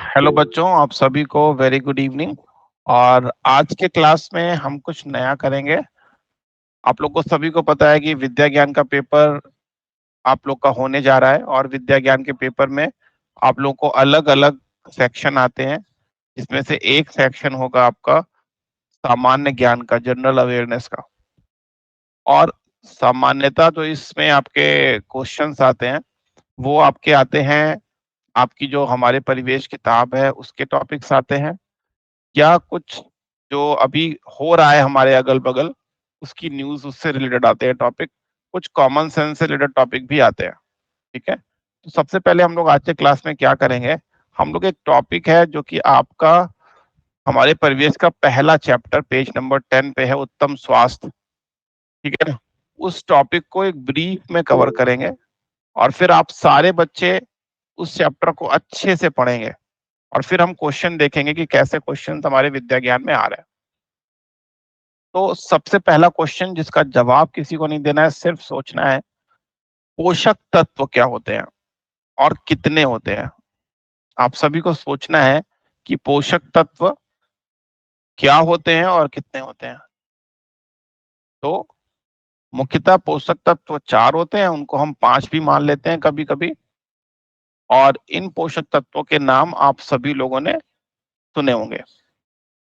Hello बच्चों, आप सभी को वेरी गुड इवनिंग। और आज के क्लास में हम कुछ नया करेंगे। आप लोग को सभी को पता है कि विद्या ज्ञान का पेपर आप लोग का होने जा रहा है, और विद्या ज्ञान के पेपर में आप लोग को अलग अलग सेक्शन आते हैं, जिसमें से एक सेक्शन होगा आपका सामान्य ज्ञान का, जनरल अवेयरनेस का। और सामान्यता जो इसमें आपके क्वेश्चंस आते हैं वो आपके आते हैं, आपकी जो हमारे परिवेश किताब है उसके टॉपिक्स आते हैं, या कुछ जो अभी हो रहा है हमारे अगल बगल उसकी न्यूज, उससे रिलेटेड आते हैं टॉपिक। कुछ कॉमन सेंस से रिलेटेड टॉपिक भी आते हैं। ठीक है, तो सबसे पहले हम लोग आज के क्लास में क्या करेंगे, हम लोग एक टॉपिक है जो कि आपका हमारे परिवेश का पहला चैप्टर पेज नंबर 10 पे है, उत्तम स्वास्थ्य। ठीक है ना, उस टॉपिक को एक ब्रीफ में कवर करेंगे, और फिर आप सारे बच्चे उस चैप्टर को अच्छे से पढ़ेंगे, और फिर हम क्वेश्चन देखेंगे कि कैसे क्वेश्चन हमारे विद्या ज्ञान में आ रहे हैं। तो सबसे पहला क्वेश्चन जिसका जवाब किसी को नहीं देना है, सिर्फ सोचना है, पोषक तत्व क्या होते हैं और कितने होते हैं। आप सभी को सोचना है कि पोषक तत्व क्या होते हैं और कितने होते हैं। तो मुख्यतः पोषक तत्व 4 होते हैं, उनको हम 5 भी मान लेते हैं कभी कभी। और इन पोषक तत्वों के नाम आप सभी लोगों ने सुने होंगे।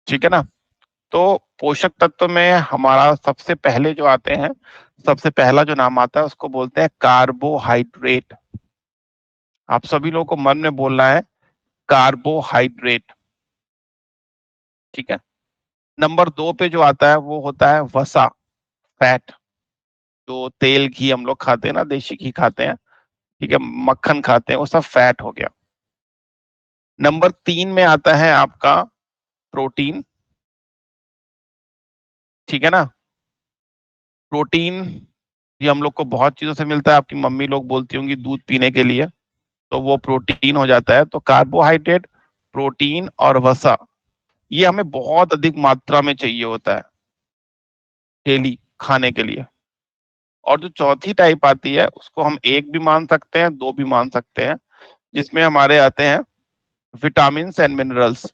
ठीक है ना, तो पोषक तत्व में हमारा सबसे पहले जो आते हैं, सबसे पहला जो नाम आता है उसको बोलते हैं कार्बोहाइड्रेट। आप सभी लोगों को मन में बोलना है कार्बोहाइड्रेट। ठीक है, नंबर 2 पे जो आता है वो होता है वसा, फैट। जो तेल घी हम लोग खाते हैं ना, देशी घी खाते हैं, ठीक है, मक्खन खाते हैं, वो सब फैट हो गया। नंबर 3 में आता है आपका प्रोटीन। ठीक है ना, प्रोटीन ये हम लोग को बहुत चीजों से मिलता है। आपकी मम्मी लोग बोलती होंगी दूध पीने के लिए, तो वो प्रोटीन हो जाता है। तो कार्बोहाइड्रेट, प्रोटीन और वसा, ये हमें बहुत अधिक मात्रा में चाहिए होता है डेली खाने के लिए। और जो चौथी टाइप आती है उसको हम 1 भी मान सकते हैं, 2 भी मान सकते हैं, जिसमें हमारे आते हैं vitamin and minerals.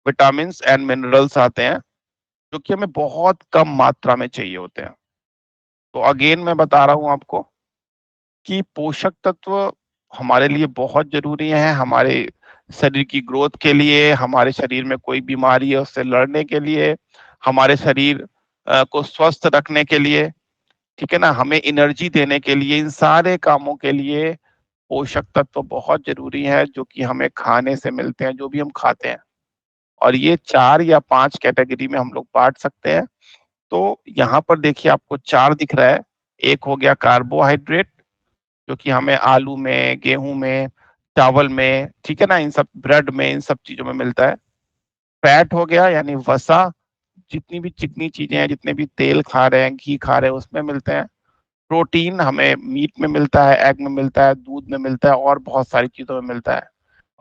Vitamin and minerals आते हैं जो कि हमें बहुत कम मात्रा में चाहिए होते हैं। तो अगेन मैं बता रहा हूं आपको कि पोषक तत्व हमारे लिए बहुत जरूरी है, हमारे शरीर की ग्रोथ के लिए, हमारे शरीर में कोई बीमारी है उससे लड़ने के लिए, हमारे शरीर को स्वस्थ रखने के लिए, ठीक है ना, हमें एनर्जी देने के लिए, इन सारे कामों के लिए पोषक तत्व बहुत जरूरी है, जो कि हमें खाने से मिलते हैं, जो भी हम खाते हैं। और ये 4 या 5 कैटेगरी में हम लोग बांट सकते हैं। तो यहाँ पर देखिए आपको 4 दिख रहा है। एक हो गया कार्बोहाइड्रेट, जो कि हमें आलू में, गेहूं में, चावल में, ठीक है ना, इन सब ब्रेड में, इन सब चीजों में मिलता है। फैट हो गया यानी वसा, जितनी भी चिकनी चीजें हैं, जितने भी तेल खा रहे हैं, घी खा रहे हैं, उसमें मिलते हैं। प्रोटीन हमें मीट में मिलता है, एग में मिलता है, दूध में मिलता है, और बहुत सारी चीजों में मिलता है।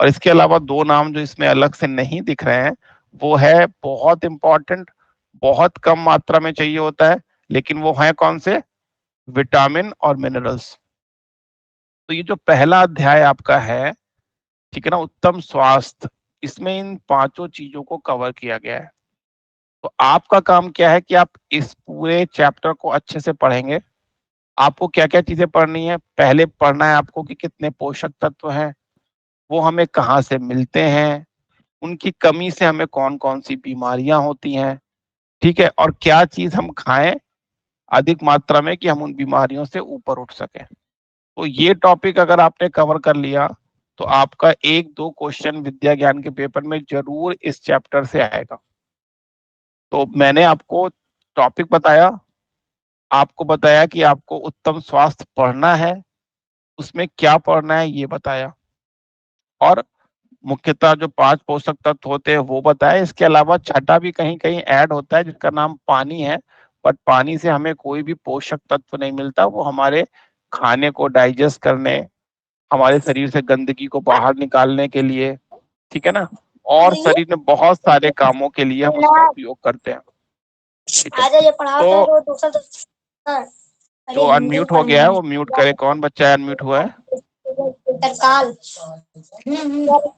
और इसके अलावा 2 नाम जो इसमें अलग से नहीं दिख रहे हैं, वो है बहुत इंपॉर्टेंट, बहुत कम मात्रा में चाहिए होता है, लेकिन वो है कौन से, विटामिन और मिनरल्स। तो ये जो पहला अध्याय आपका है, ठीक है ना, उत्तम स्वास्थ्य, इसमें इन 5 चीजों को कवर किया गया है। तो आपका काम क्या है कि आप इस पूरे चैप्टर को अच्छे से पढ़ेंगे। आपको क्या क्या चीजें पढ़नी है, पहले पढ़ना है आपको कि कितने पोषक तत्व हैं, वो हमें कहाँ से मिलते हैं, उनकी कमी से हमें कौन कौन सी बीमारियां होती हैं, ठीक है, और क्या चीज हम खाएं अधिक मात्रा में कि हम उन बीमारियों से ऊपर उठ सकें। तो ये टॉपिक अगर आपने कवर कर लिया तो आपका 1-2 क्वेश्चन विद्या ज्ञान के पेपर में जरूर इस चैप्टर से आएगा। तो मैंने आपको टॉपिक बताया, आपको बताया कि आपको उत्तम स्वास्थ्य पढ़ना है, उसमें क्या पढ़ना है ये बताया, और मुख्यतः जो 5 पोषक तत्व होते हैं वो बताया। इसके अलावा छठा भी कहीं कहीं ऐड होता है जिसका नाम पानी है, बट पानी से हमें कोई भी पोषक तत्व नहीं मिलता। वो हमारे खाने को डाइजेस्ट करने, हमारे शरीर से गंदगी को बाहर निकालने के लिए, ठीक है ना, और शरीर में बहुत सारे कामों के लिए हम उसका उपयोग करते हैं। ठीक है, तो जो अनम्यूट हो गया है वो म्यूट करे, कौन बच्चा अनम्यूट हुआ है। तरकाल।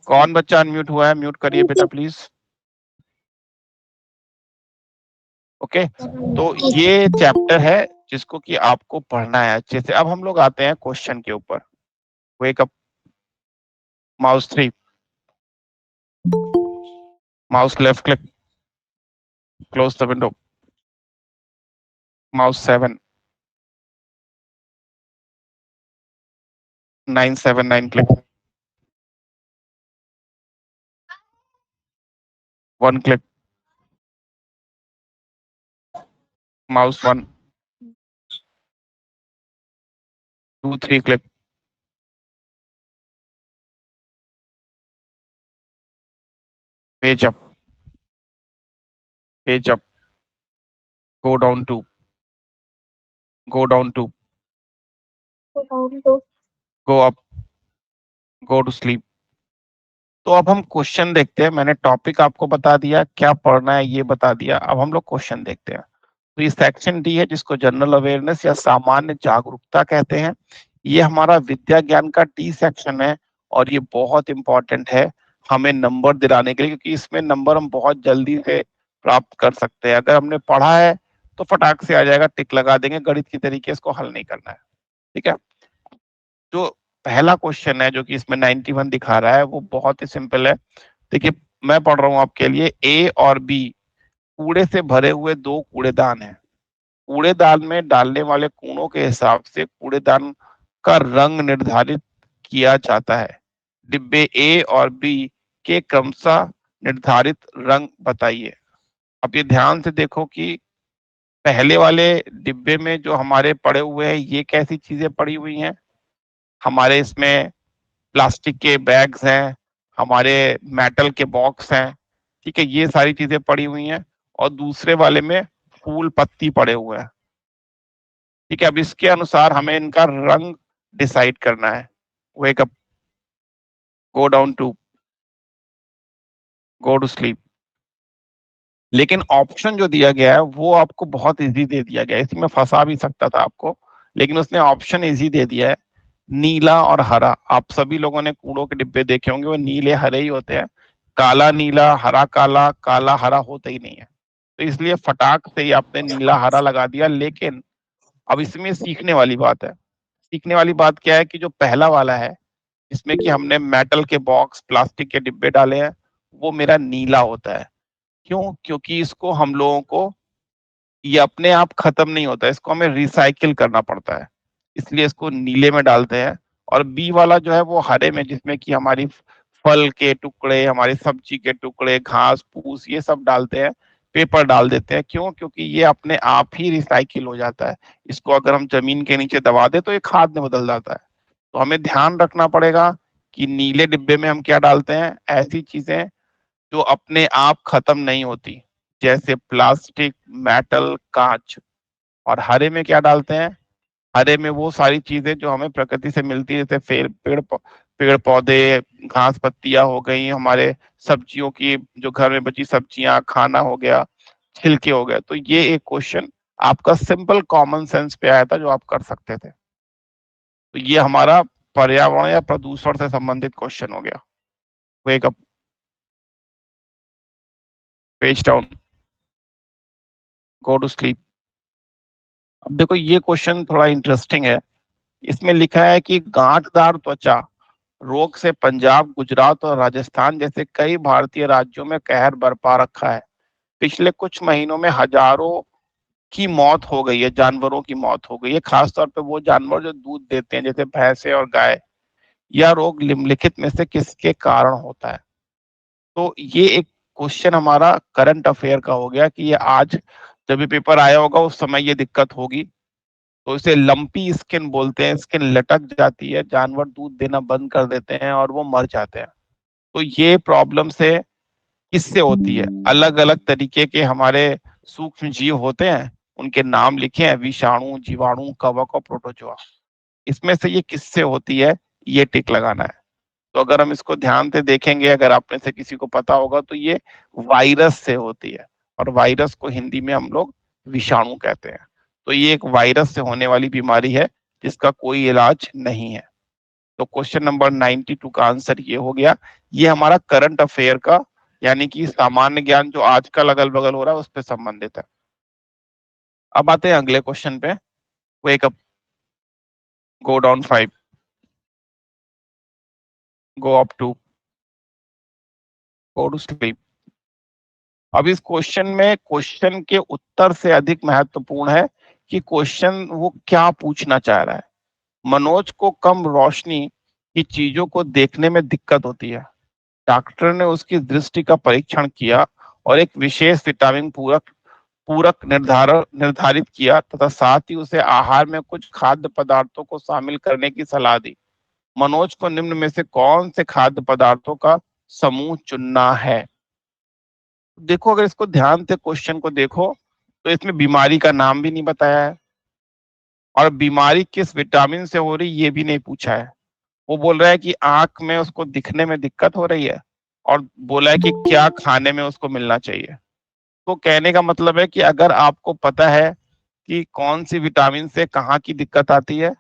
कौन बच्चा अनम्यूट हुआ है? म्यूट करिए बेटा प्लीज। ओके, तो ये चैप्टर है जिसको कि आपको पढ़ना है अच्छे से। अब हम लोग आते हैं क्वेश्चन के ऊपर। Wake up, mouse 3, mouse left click, close the window, mouse 7, 979 click, 1 click, mouse 1, 2 3 click, page up, page up, go down 2, go down 2, go up, go to sleep। तो अब हम क्वेश्चन देखते हैं। मैंने टॉपिक आपको बता दिया, क्या पढ़ना है ये बता दिया। अब हम लोग क्वेश्चन देखते हैं। तो ये सेक्शन डी है जिसको जनरल अवेयरनेस या सामान्य जागरूकता कहते हैं। ये हमारा विद्या ज्ञान का डी सेक्शन है और ये बहुत इंपॉर्टेंट है हमें नंबर दिलाने के लिए, क्योंकि इसमें नंबर हम बहुत जल्दी से प्राप्त कर सकते हैं। अगर हमने पढ़ा है तो फटाक से आ जाएगा, टिक लगा देंगे, गणित की तरीके इसको हल नहीं करना है। ठीक है, जो पहला क्वेश्चन है जो कि इसमें 91 दिखा रहा है वो बहुत ही सिंपल है। देखिए, मैं पढ़ रहा हूं आपके लिए। ए और बी कूड़े से भरे हुए दो कूड़ेदान हैं। कूड़ेदान में डालने वाले कूड़ों के हिसाब से कूड़ेदान का रंग निर्धारित किया जाता है। डिब्बे ए और बी के क्रमशः निर्धारित रंग बताइए। अब ये ध्यान से देखो कि पहले वाले डिब्बे में जो हमारे पड़े हुए हैं ये कैसी चीजें पड़ी हुई हैं। हमारे इसमें प्लास्टिक के बैग्स हैं, हमारे मेटल के बॉक्स हैं। ठीक है, ये सारी चीजें पड़ी हुई हैं। और दूसरे वाले में फूल पत्ती पड़े हुए हैं। ठीक है, अब इसके अनुसार हमें इनका रंग डिसाइड करना है। Wake up, go down two, go to sleep. लेकिन ऑप्शन जो दिया गया है वो आपको बहुत इजी दे दिया गया है। इसमें फंसा भी सकता था आपको, लेकिन उसने ऑप्शन इजी दे दिया है। नीला और हरा, आप सभी लोगों ने कूड़ों के डिब्बे देखे होंगे, वो नीले हरे ही होते हैं। काला नीला, हरा काला, काला हरा होता ही नहीं है। तो इसलिए फटाक से ही आपने नीला हरा लगा दिया। लेकिन अब इसमें सीखने वाली बात है। सीखने वाली बात क्या है कि जो पहला वाला है इसमें कि हमने मेटल के बॉक्स, प्लास्टिक के डिब्बे डाले हैं, वो मेरा नीला होता है। क्यों? क्योंकि इसको हम लोगों को, ये अपने आप खत्म नहीं होता है, इसको हमें रिसाइकिल करना पड़ता है, इसलिए इसको नीले में डालते हैं। और बी वाला जो है वो हरे में, जिसमें कि हमारी फल के टुकड़े, हमारी सब्जी के टुकड़े, घास फूस ये सब डालते हैं, पेपर डाल देते हैं। क्यों? क्योंकि ये अपने आप ही रिसाइकिल हो जाता है। इसको अगर हम जमीन के नीचे दबा दे तो ये खाद में बदल जाता है। तो हमें ध्यान रखना पड़ेगा कि नीले डिब्बे में हम क्या डालते हैं, ऐसी चीजें जो अपने आप खत्म नहीं होती, जैसे प्लास्टिक, मेटल, कांच। और हरे में क्या डालते हैं? हरे में वो सारी चीजें जो हमें प्रकृति से मिलती है, जैसे पेड़ पौधे, घास पत्तियां हो गई, हमारे सब्जियों की जो घर में बची सब्जियां, खाना हो गया, छिलके हो गए। तो ये एक क्वेश्चन आपका सिंपल कॉमन सेंस पे आया था जो आप कर सकते थे। तो ये हमारा पर्यावरण या प्रदूषण से संबंधित क्वेश्चन हो गया। Wake up, page down, go to sleep. अब देखो ये क्वेश्चन थोड़ा इंटरेस्टिंग है। इसमें लिखा है कि गांठदार त्वचा रोग से पंजाब, गुजरात और राजस्थान जैसे कई भारतीय राज्यों में कहर बरपा रखा है। पिछले कुछ महीनों में हजारों की मौत हो गई है, जानवरों की मौत हो गई है, खासतौर पे वो जानवर जो दूध देते हैं जैसे भैंसे और गाय। यह रोग निम्नलिखित में से किसके कारण होता है? तो ये एक क्वेश्चन हमारा करंट अफेयर का हो गया कि ये आज जब ये पेपर आया होगा उस समय ये दिक्कत होगी। तो इसे लंपी स्किन बोलते हैं। स्किन लटक जाती है, जानवर दूध देना बंद कर देते हैं और वो मर जाते हैं। तो ये प्रॉब्लम से किससे होती है? अलग अलग तरीके के हमारे सूक्ष्म जीव होते हैं, उनके नाम लिखे हैं, विषाणु, जीवाणु, कवक और प्रोटोजोआ। इसमें से ये किससे होती है, ये टिक लगाना है। तो अगर हम इसको ध्यान से देखेंगे, अगर आप में से किसी को पता होगा, तो ये वायरस से होती है। और वायरस को हिंदी में हम लोग विषाणु कहते हैं। तो ये एक वायरस से होने वाली बीमारी है जिसका कोई इलाज नहीं है। तो क्वेश्चन नंबर 92 का आंसर ये हो गया। ये हमारा करंट अफेयर का यानी कि सामान्य ज्ञान जो आजकल अगल बगल हो रहा है उस पर संबंधित है। अब आते हैं अगले क्वेश्चन पे। Wake up, go down 5, go up 2, go to sleep. अब इस क्वेश्चन में क्वेश्चन के उत्तर से अधिक महत्वपूर्ण है कि क्वेश्चन वो क्या पूछना चाह रहा है। मनोज को कम रोशनी की चीजों को देखने में दिक्कत होती है। डॉक्टर ने उसकी दृष्टि का परीक्षण किया और एक विशेष विटामिन पूरक पूरक निर्धारित किया तथा साथ ही उसे आहार में कुछ खाद्य पदार्थों को शामिल करने की सलाह दी। मनोज को निम्न में से कौन से खाद्य पदार्थों का समूह चुनना है। देखो, अगर इसको ध्यान से क्वेश्चन को देखो तो इसमें बीमारी का नाम भी नहीं बताया है और बीमारी किस विटामिन से हो रही ये भी नहीं पूछा है। वो बोल रहा है कि आंख में उसको दिखने में दिक्कत हो रही है और बोला है कि क्या खाने में उसको मिलना चाहिए। तो कहने का मतलब है कि अगर आपको पता है कि कौन सी विटामिन से कहाँ की दिक्कत आती है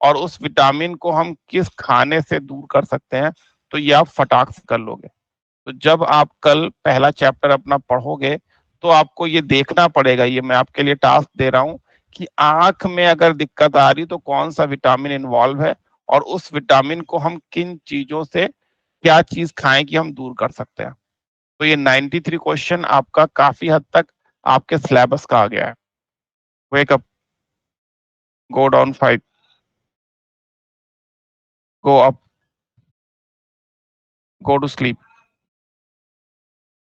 और उस विटामिन को हम किस खाने से दूर कर सकते हैं, तो ये आप फटाक से कर लोगे। तो जब आप कल पहला चैप्टर अपना पढ़ोगे तो आपको ये देखना पड़ेगा, ये मैं आपके लिए टास्क दे रहा हूँ कि आंख में अगर दिक्कत आ रही तो कौन सा विटामिन इन्वॉल्व है और उस विटामिन को हम किन चीजों से क्या चीज खाएं कि हम दूर कर सकते हैं। तो ये 93 क्वेश्चन आपका काफी हद तक आपके सिलेबस का आ गया है। Wake up, go down 5, go up, go to sleep.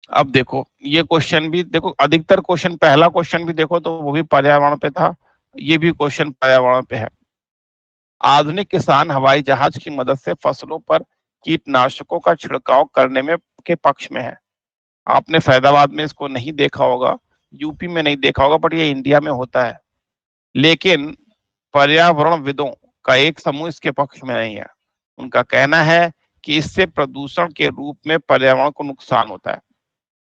अब देखो, ये क्वेश्चन भी देखो, अधिकतर क्वेश्चन, पहला क्वेश्चन भी देखो तो वो भी पर्यावरण पे था, ये भी क्वेश्चन पर्यावरण पे है। आधुनिक किसान हवाई जहाज की मदद से फसलों पर कीटनाशकों का छिड़काव करने में के पक्ष में है। आपने फैजाबाद में इसको नहीं देखा होगा, यूपी में नहीं देखा होगा, बट ये इंडिया में होता है। लेकिन पर्यावरणविदों का एक समूह इसके पक्ष में नहीं है। उनका कहना है कि इससे प्रदूषण के रूप में पर्यावरण को नुकसान होता है।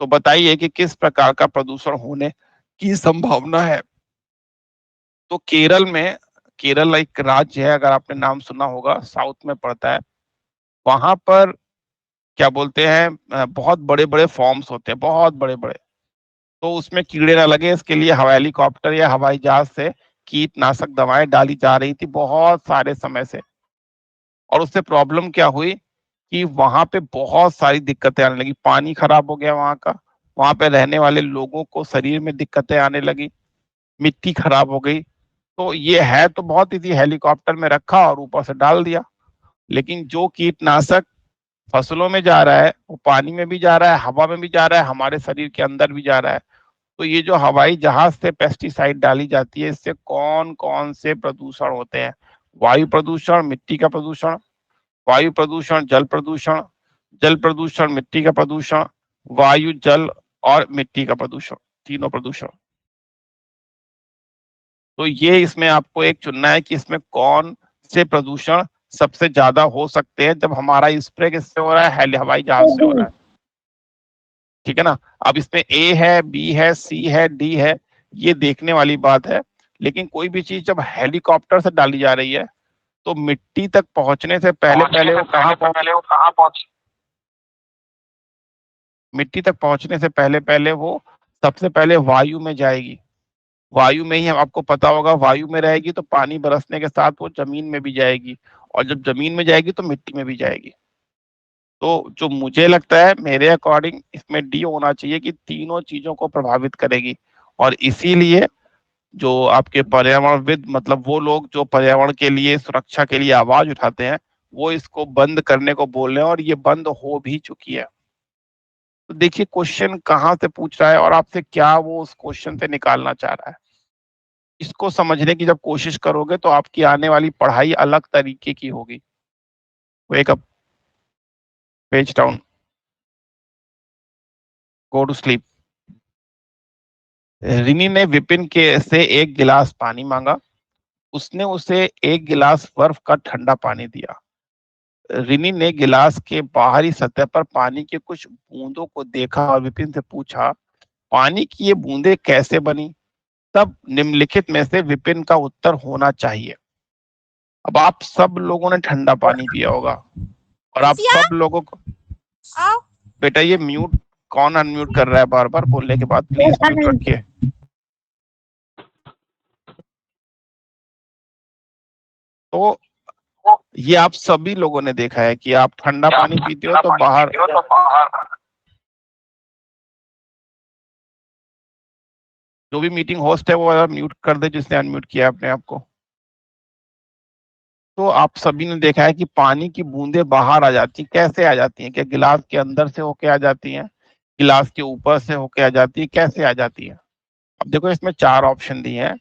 तो बताइए कि किस प्रकार का प्रदूषण होने की संभावना है। तो केरल में, केरल एक राज्य है, अगर आपने नाम सुना होगा, साउथ में पड़ता है। वहां पर क्या बोलते हैं, बहुत बड़े बड़े फॉर्म्स होते हैं, बहुत बड़े बड़े। तो उसमें कीड़े ना लगे इसके लिए हेलीकॉप्टर या हवाई जहाज से कीटनाशक दवाएं डाली जा रही थी बहुत सारे समय से। और उससे प्रॉब्लम क्या हुई कि वहां पे बहुत सारी दिक्कतें आने लगी। पानी खराब हो गया वहां का, वहां पे रहने वाले लोगों को शरीर में दिक्कतें आने लगी, मिट्टी खराब हो गई। तो ये है तो बहुत इजी, हेलीकॉप्टर में रखा और ऊपर से डाल दिया। लेकिन जो कीटनाशक फसलों में जा रहा है वो पानी में भी जा रहा है, हवा में भी जा रहा है, हमारे शरीर के अंदर भी जा रहा है। तो ये जो हवाई जहाज से पेस्टिसाइड डाली जाती है, इससे कौन कौन से प्रदूषण होते हैं। वायु प्रदूषण, मिट्टी का प्रदूषण, वायु प्रदूषण, जल प्रदूषण, जल प्रदूषण, मिट्टी का प्रदूषण, वायु, जल और मिट्टी का प्रदूषण, तीनों प्रदूषण। तो ये इसमें आपको एक चुनना है कि इसमें कौन से प्रदूषण सबसे ज्यादा हो सकते हैं जब हमारा स्प्रे किससे हो रहा है, हवाई जहाज से हो रहा है। ठीक है ना। अब इसमें ए है, बी है, सी है, डी है, ये देखने वाली बात है। लेकिन कोई भी चीज जब हेलीकॉप्टर से डाली जा रही है तो मिट्टी तक पहुंचने से पहले पहले वो कहाँ पहुंच, मिट्टी तक पहुंचने से पहले पहले वो सबसे पहले वायु में जाएगी। वायु में ही, हम आपको पता होगा, वायु में रहेगी तो पानी बरसने के साथ वो जमीन में भी जाएगी और जब जमीन में जाएगी तो मिट्टी में भी जाएगी। तो जो मुझे लगता है, मेरे अकॉर्डिंग इसमें डी होना चाहिए कि तीनों चीजों को प्रभावित करेगी। और इसीलिए जो आपके पर्यावरणविद, मतलब वो लोग जो पर्यावरण के लिए, सुरक्षा के लिए आवाज उठाते हैं, वो इसको बंद करने को बोल रहे हैं और ये बंद हो भी चुकी है। तो देखिए क्वेश्चन कहाँ से पूछ रहा है और आपसे क्या वो उस क्वेश्चन से निकालना चाह रहा है। इसको समझने की जब कोशिश करोगे तो आपकी आने वाली पढ़ाई अलग तरीके की होगी। Wake up, page down, go to sleep. Rini ने विपिन के से एक गिलास पानी मांगा। उसने उसे एक गिलास बर्फ का ठंडा पानी दिया। रिनी ने गिलास के बाहरी सतह पर पानी के कुछ बूंदों को देखा और विपिन से पूछा, पानी की ये बूंदें कैसे बनी। तब निम्नलिखित में से विपिन का उत्तर होना चाहिए। अब आप सब लोगों ने ठंडा पानी पिया होगा और आप सब लोगों को, बेटा ये म्यूट कौन अनम्यूट कर रहा है बार बार बोलने के बाद? प्लीज म्यूट रखिए। तो ये आप सभी लोगों ने देखा है कि आप ठंडा पानी पीते हो तो बाहर जो भी मीटिंग होस्ट है वो म्यूट कर दे जिसने अनम्यूट किया अपने आप को। तो आप सभी ने देखा है कि पानी की बूंदें बाहर आ जाती हैं। कैसे आ जाती हैं? क्या गिलास के अंदर से होके आ जाती हैं, गिलास के ऊपर से होके आ जाती है, कैसे आ जाती है? अब देखो इसमें 4 ऑप्शन दिए हैं।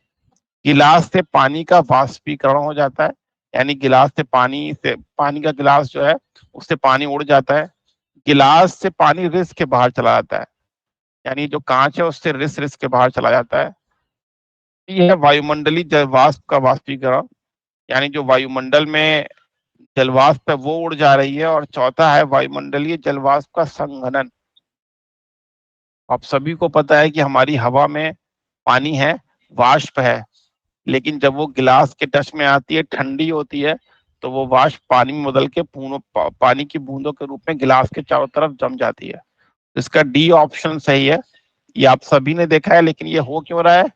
गिलास से पानी का वाष्पीकरण हो जाता है, यानी गिलास से पानी का गिलास जो है उससे पानी उड़ जाता है। गिलास से पानी रिस के बाहर चला जाता है, यानी जो कांच है उससे रिस रिस के बाहर चला जाता है। ये है वायुमंडलीय जलवाष्प का वाष्पीकरण, यानी जो वायुमंडल में जलवाष्प है वो उड़ जा रही है। और चौथा है वायुमंडलीय जलवाष्प का संघनन। आप सभी को पता है कि हमारी हवा में पानी है, वाष्प है, लेकिन जब वो गिलास के टच में आती है, ठंडी होती है, तो वो वाष्प पानी में बदल के पानी की बूंदों के रूप में गिलास के चारों तरफ जम जाती है। इसका डी ऑप्शन सही है। ये आप सभी ने देखा है, लेकिन ये हो क्यों रहा है?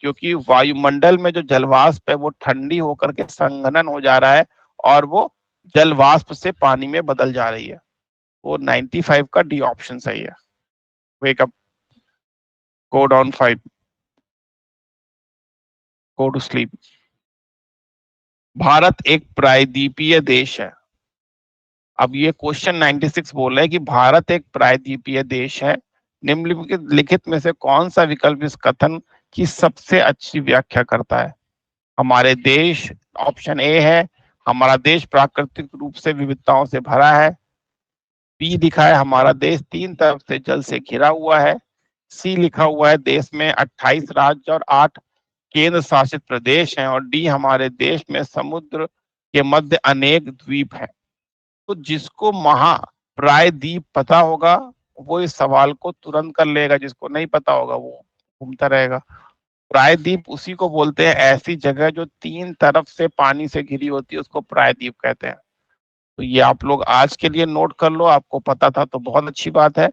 क्योंकि वायुमंडल में जो जलवाष्प है वो ठंडी होकर के संघनन हो जा रहा है और वो जलवाष्प से पानी में बदल जा रही है। वो 95 का डी ऑप्शन सही है। Wake up, go down 5, go to sleep. Bharat एक प्रायद्वीपीय देश है। अब ये क्वेश्चन 96 बोल रहा है कि भारत एक प्रायद्वीपीय देश है। निम्नलिखित में से कौन सा विकल्प इस कथन की सबसे अच्छी व्याख्या करता है? हमारे देश, ऑप्शन ए है हमारा देश प्राकृतिक रूप से विविधताओं से भरा है। बी लिखा है हमारा देश 3 तरफ से जल से घिरा हुआ है। सी लिखा हुआ है देश में 28 राज्य और 8 केंद्र शासित प्रदेश हैं। और डी हमारे देश में समुद्र के मध्य अनेक द्वीप हैं। तो जिसको महाप्रायद्वीप पता होगा वो इस सवाल को तुरंत कर लेगा, जिसको नहीं पता होगा वो घूमता रहेगा। प्रायद्वीप उसी को बोलते हैं, ऐसी जगह जो 3 तरफ से पानी से घिरी होती है उसको प्रायद्वीप कहते हैं। तो ये आप लोग आज के लिए नोट कर लो, आपको पता था तो बहुत अच्छी बात है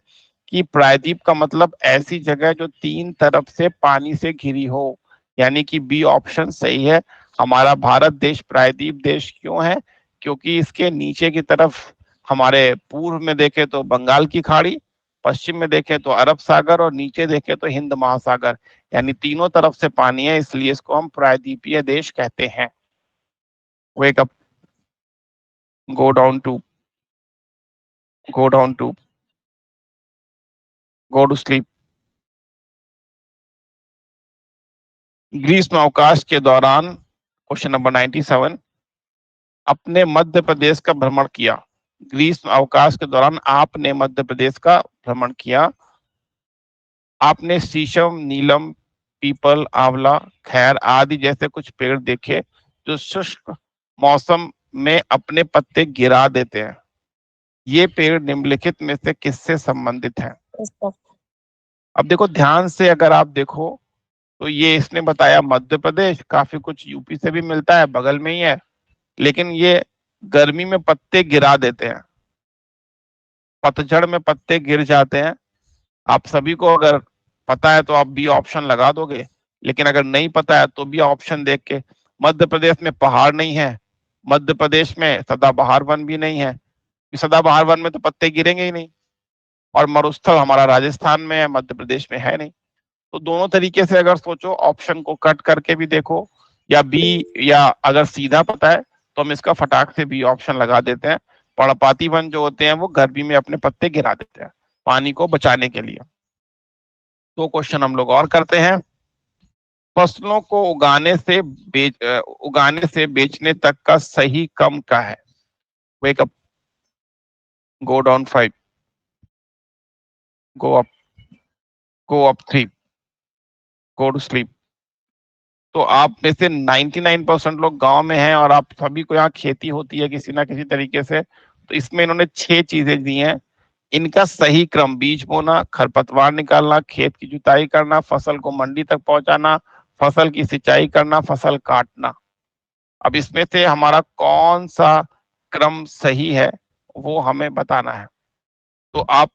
कि प्रायद्वीप का मतलब ऐसी जगह जो 3 तरफ से पानी से घिरी हो, यानी कि बी ऑप्शन सही है। हमारा भारत देश प्रायद्वीप देश क्यों है? क्योंकि इसके नीचे की तरफ हमारे पूर्व में देखें तो बंगाल की खाड़ी, पश्चिम में देखें तो अरब सागर और नीचे देखें तो हिंद महासागर, यानी तीनों तरफ से पानी है, इसलिए इसको हम प्रायद्वीपीय देश कहते हैं। Wake up, go down two, go down to, go to sleep। ग्रीष्म अवकाश के दौरान, क्वेश्चन नंबर 97, अपने मध्य प्रदेश का भ्रमण किया। ग्रीष्म अवकाश के दौरान आपने मध्य प्रदेश का भ्रमण किया। आपने शीशम, नीलम, पीपल, आंवला, खैर आदि जैसे कुछ पेड़ देखे जो शुष्क मौसम में अपने पत्ते गिरा देते हैं। ये पेड़ निम्नलिखित में से किससे संबंधित हैं? अब देखो ध्यान से, अगर आप देखो तो ये इसने बताया मध्य प्रदेश, काफी कुछ यूपी से भी मिलता है, बगल में ही है, लेकिन ये गर्मी में पत्ते गिरा देते हैं, पतझड़ में पत्ते गिर जाते हैं। आप सभी को अगर पता है तो आप बी ऑप्शन लगा दोगे, लेकिन अगर नहीं पता है तो भी ऑप्शन देख के, मध्य प्रदेश में पहाड़ नहीं है, मध्य प्रदेश में सदाबहार वन भी नहीं है, सदाबहार वन में तो पत्ते गिरेंगे ही नहीं, और मरुस्थल हमारा राजस्थान में है, मध्य प्रदेश में है नहीं। तो दोनों तरीके से अगर सोचो, ऑप्शन को कट करके भी देखो या बी, या अगर सीधा पता है तो हम इसका फटाक से बी ऑप्शन लगा देते हैं। पर्णपाती वन जो होते हैं वो गर्मी में अपने पत्ते गिरा देते हैं पानी को बचाने के लिए। तो क्वेश्चन हम लोग और करते हैं। फसलों को उगाने से बेचने तक का सही क्रम क्या है? Wake up, go down 5, go up, go up 3, go to sleep. तो आप में से 99% लोग गांव में हैं और आप सभी को यहाँ खेती होती है किसी ना किसी तरीके से। तो इसमें इन्होंने 6 चीजें दी हैं। इनका सही क्रम: बीज बोना, खरपतवार निकालना, खेत की जुताई करना, फसल को मंडी तक पहुंचाना, फसल की सिंचाई करना, फसल काटना। अब इसमें से हमारा कौन सा क्रम सही है वो हमें बताना है। तो आप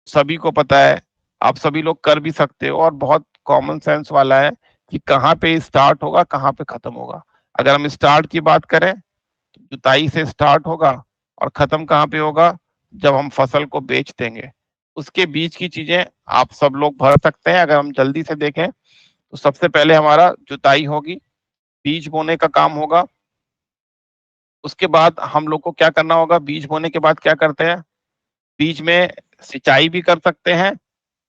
सभी को पता है, आप सभी लोग कर भी सकते हो, और बहुत कॉमन सेंस वाला है कि कहाँ पे स्टार्ट होगा, कहाँ पे खत्म होगा। अगर हम स्टार्ट की बात करें तो जुताई से स्टार्ट होगा, और खत्म कहाँ पे होगा, जब हम फसल को बेच देंगे। उसके बीच की चीजें आप सब लोग भर सकते हैं। अगर हम जल्दी से देखें तो सबसे पहले हमारा जुताई होगी, बीज बोने का काम होगा। उसके बाद हम लोग को क्या करना होगा, बीज बोने के बाद क्या करते हैं, बीज में सिंचाई भी कर सकते हैं,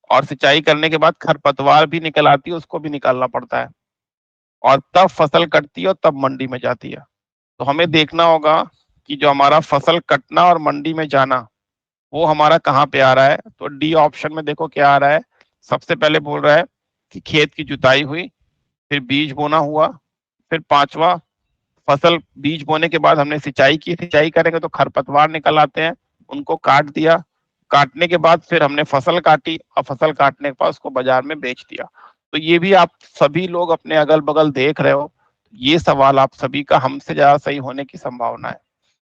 और सिंचाई करने के बाद खरपतवार भी निकल आती है, उसको भी निकालना पड़ता है, और तब फसल कटती है और तब मंडी में जाती है। तो हमें देखना होगा कि जो हमारा फसल कटना और मंडी में जाना वो हमारा कहाँ पे आ रहा है। तो डी ऑप्शन में देखो क्या आ रहा है। सबसे पहले बोल रहा है कि खेत की जुताई हुई, फिर बीज बोना हुआ, फिर पांचवा फसल, बीज बोने के बाद हमने सिंचाई की, सिंचाई करेंगे तो खरपतवार निकल आते हैं, उनको काट दिया, काटने के बाद फिर हमने फसल काटी, और फसल काटने के बाद उसको बाजार में बेच दिया। तो ये भी आप सभी लोग अपने अगल बगल देख रहे हो, ये सवाल आप सभी का हमसे ज्यादा सही होने की संभावना है।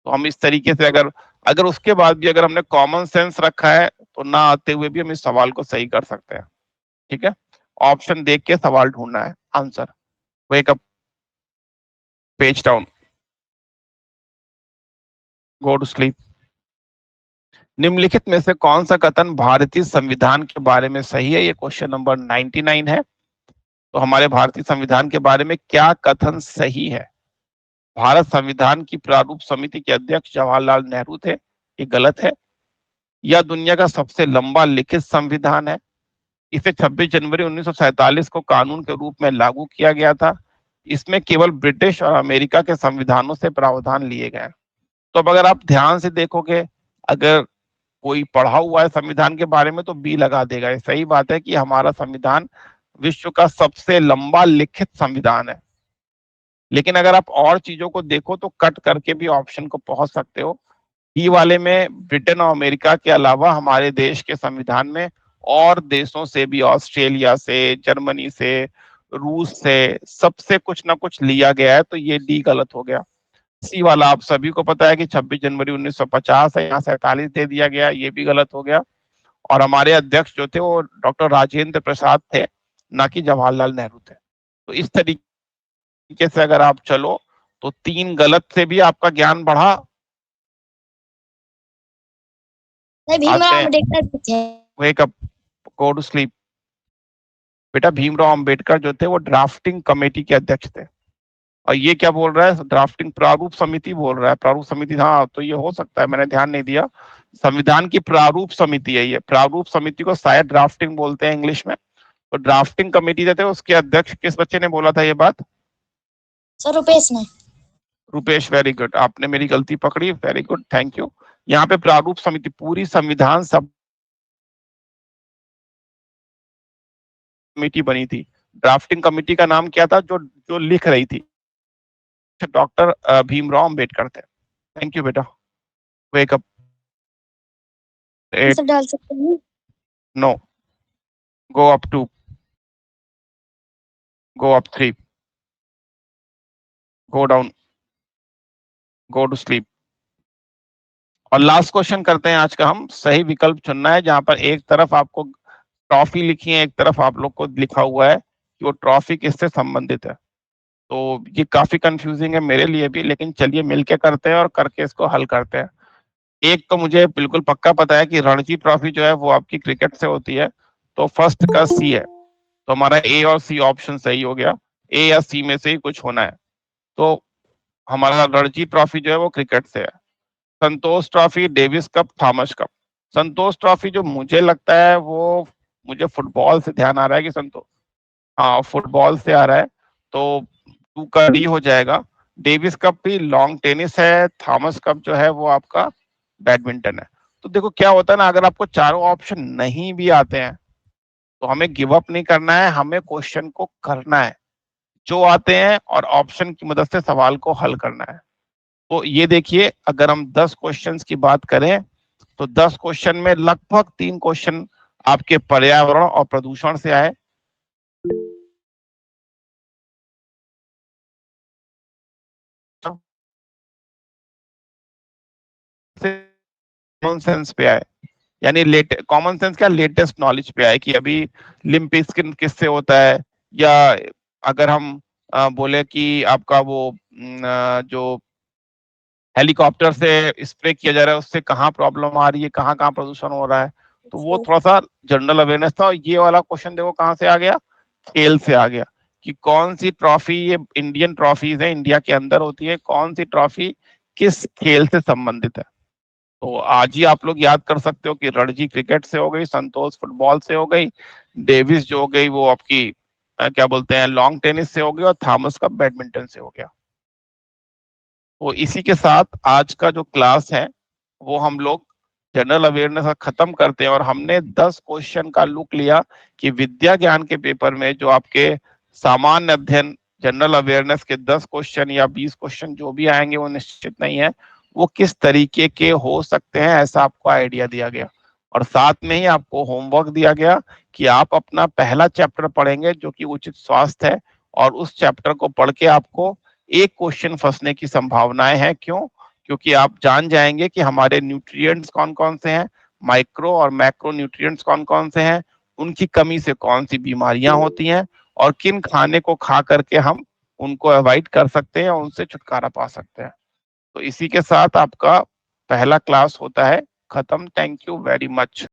तो हम इस तरीके से अगर अगर उसके बाद भी अगर हमने कॉमन सेंस रखा है तो ना आते हुए भी हम इस सवाल को सही कर सकते हैं। ठीक है, ऑप्शन देख के सवाल ढूंढना है, answer. Wake up, page down, go to sleep. निम्नलिखित में से कौन सा कथन भारतीय संविधान के बारे में सही है, ये क्वेश्चन नंबर 99 है। तो हमारे भारतीय संविधान के बारे में क्या कथन सही है। भारत संविधान की प्रारूप समिति के अध्यक्ष जवाहरलाल नेहरू थे, ये गलत है। यह दुनिया का सबसे लंबा लिखित संविधान है। इसे 26 जनवरी 1947 को कानून के रूप में लागू किया गया था। इसमें केवल ब्रिटिश और अमेरिका के संविधानों से प्रावधान लिए गए। तो अब अगर आप ध्यान से देखोगे, अगर कोई पढ़ा हुआ है संविधान के बारे में तो बी लगा देगा। ये सही बात है कि हमारा संविधान विश्व का सबसे लंबा लिखित संविधान है। लेकिन अगर आप और चीजों को देखो तो कट करके भी ऑप्शन को पहुंच सकते हो। ई वाले में ब्रिटेन और अमेरिका के अलावा हमारे देश के संविधान में और देशों से भी, ऑस्ट्रेलिया से, जर्मनी से, रूस से, सबसे कुछ ना कुछ लिया गया है। तो ये डी गलत हो गया। सी वाला आप सभी को पता है कि 26 जनवरी 1950 है, यहाँ 47 दे दिया गया, ये भी गलत हो गया। और हमारे अध्यक्ष जो थे वो डॉक्टर राजेंद्र प्रसाद थे, ना कि जवाहरलाल नेहरू थे। तो इस तरीके से अगर आप चलो तो 3 गलत से भी आपका ज्ञान बढ़ा। आते हैं, wake up, go to sleep. बेटा भीमराव अंबेडकर जो थे वो ड्राफ्टिंग कमेटी के अध्यक्ष थे। और ये क्या बोल रहा है, ड्राफ्टिंग प्रारूप समिति बोल रहा है, प्रारूप समिति, हाँ तो ये हो सकता है, मैंने ध्यान नहीं दिया। संविधान की प्रारूप समिति है ये, प्रारूप समिति को शायद ड्राफ्टिंग बोलते हैं इंग्लिश में। तो ड्राफ्टिंग कमेटी जो थे उसके अध्यक्ष किस बच्चे ने बोला था ये बात? सर रुपेश ने। रुपेश, वेरी गुड, आपने मेरी गलती पकड़ी, वेरी गुड, थैंक यू। यहाँ पे प्रारूप समिति पूरी संविधान कमेटी बनी थी। ड्राफ्टिंग कमेटी का नाम क्या था, जो जो लिख रही थी, डॉक्टर भीमराव अंबेडकर थे। थैंक यू बेटा, वेकअप। सब डाल सकते हैं। No, go up 2, go up 3, go down, go to sleep. और लास्ट क्वेश्चन करते हैं आज का हम। सही विकल्प चुनना है, जहां पर एक तरफ आपको ट्रॉफी लिखी है, एक तरफ आप लोग को लिखा हुआ है कि वो ट्रॉफी किससे संबंधित है। तो ये काफी कंफ्यूजिंग है मेरे लिए भी, लेकिन चलिए मिलके करते हैं और करके इसको हल करते हैं। एक तो मुझे बिल्कुल पक्का पता है कि रणजी ट्रॉफी जो है वो आपकी क्रिकेट से होती है। तो फर्स्ट का सी है, तो हमारा ए और सी ऑप्शन सही हो गया। ए या सी में से ही कुछ होना है। तो हमारा रणजी ट्रॉफी जो है वो क्रिकेट से है। Santosh Trophy, Davis Cup, Thomas Cup. Santosh Trophy जो मुझे लगता है वो, मुझे फुटबॉल से ध्यान आ रहा है कि संतोष, हाँ फुटबॉल से आ रहा है। तो टू का डी हो जाएगा। डेविस कप भी लॉन्ग टेनिस है, थॉमस कप जो है वो आपका बैडमिंटन है। तो देखो क्या होता है ना, अगर आपको चारों ऑप्शन नहीं भी आते हैं तो हमें गिव अप नहीं करना है, हमें क्वेश्चन को करना है, जो आते हैं, और ऑप्शन की मदद से सवाल को हल करना है। तो ये देखिए, अगर हम 10 क्वेश्चंस की बात करें तो 10 क्वेश्चन में लगभग 3 क्वेश्चन आपके पर्यावरण और प्रदूषण से आए। से कॉमन सेंस पे आए, यानी कॉमन सेंस क्या, लेटेस्ट नॉलेज पे आए कि अभी लिम्प स्किन किससे होता है, या अगर हम बोले कि आपका वो जो हेलीकॉप्टर से स्प्रे किया जा रहा है उससे कहाँ प्रॉब्लम आ रही है, कहाँ कहाँ प्रदूषण हो रहा है, तो वो थोड़ा सा जनरल अवेयरनेस था। और ये वाला क्वेश्चन देखो कहाँ से आ गया, खेल से आ गया, कि कौन सी ट्रॉफी, ये इंडियन ट्रॉफीज है, इंडिया के अंदर होती है, कौन सी ट्रॉफी किस खेल से संबंधित है। तो आज ही आप लोग याद कर सकते हो कि रणजी क्रिकेट से हो गई, संतोष फुटबॉल से हो गई, डेविस जो हो गई वो आपकी क्या बोलते हैं लॉन्ग टेनिस से हो गई, और थॉमस कप बैडमिंटन से हो गया। तो इसी के साथ आज का जो क्लास है वो हम लोग जनरल अवेयरनेस खत्म करते हैं। और हमने 10 क्वेश्चन का लुक लिया कि विद्या ज्ञान के पेपर में जो आपके सामान्य अध्ययन जनरल अवेयरनेस के 10 क्वेश्चन या 20 क्वेश्चन जो भी आएंगे वो निश्चित नहीं है, वो किस तरीके के हो सकते हैं, ऐसा आपको आइडिया दिया गया। और साथ में ही आपको होमवर्क दिया गया कि आप अपना पहला चैप्टर पढ़ेंगे जो कि उचित स्वास्थ्य है, और उस चैप्टर को पढ़ के आपको एक क्वेश्चन फंसने की संभावनाएं हैं। क्यों? क्योंकि आप जान जाएंगे कि हमारे न्यूट्रिएंट्स कौन कौन से हैं, माइक्रो और मैक्रो न्यूट्रिएंट्स कौन कौन से हैं, उनकी कमी से कौन सी बीमारियां होती हैं, और किन खाने को खा करके हम उनको अवॉइड कर सकते हैं और उनसे छुटकारा पा सकते हैं। तो इसी के साथ आपका पहला क्लास होता है खत्म। Thank you very much.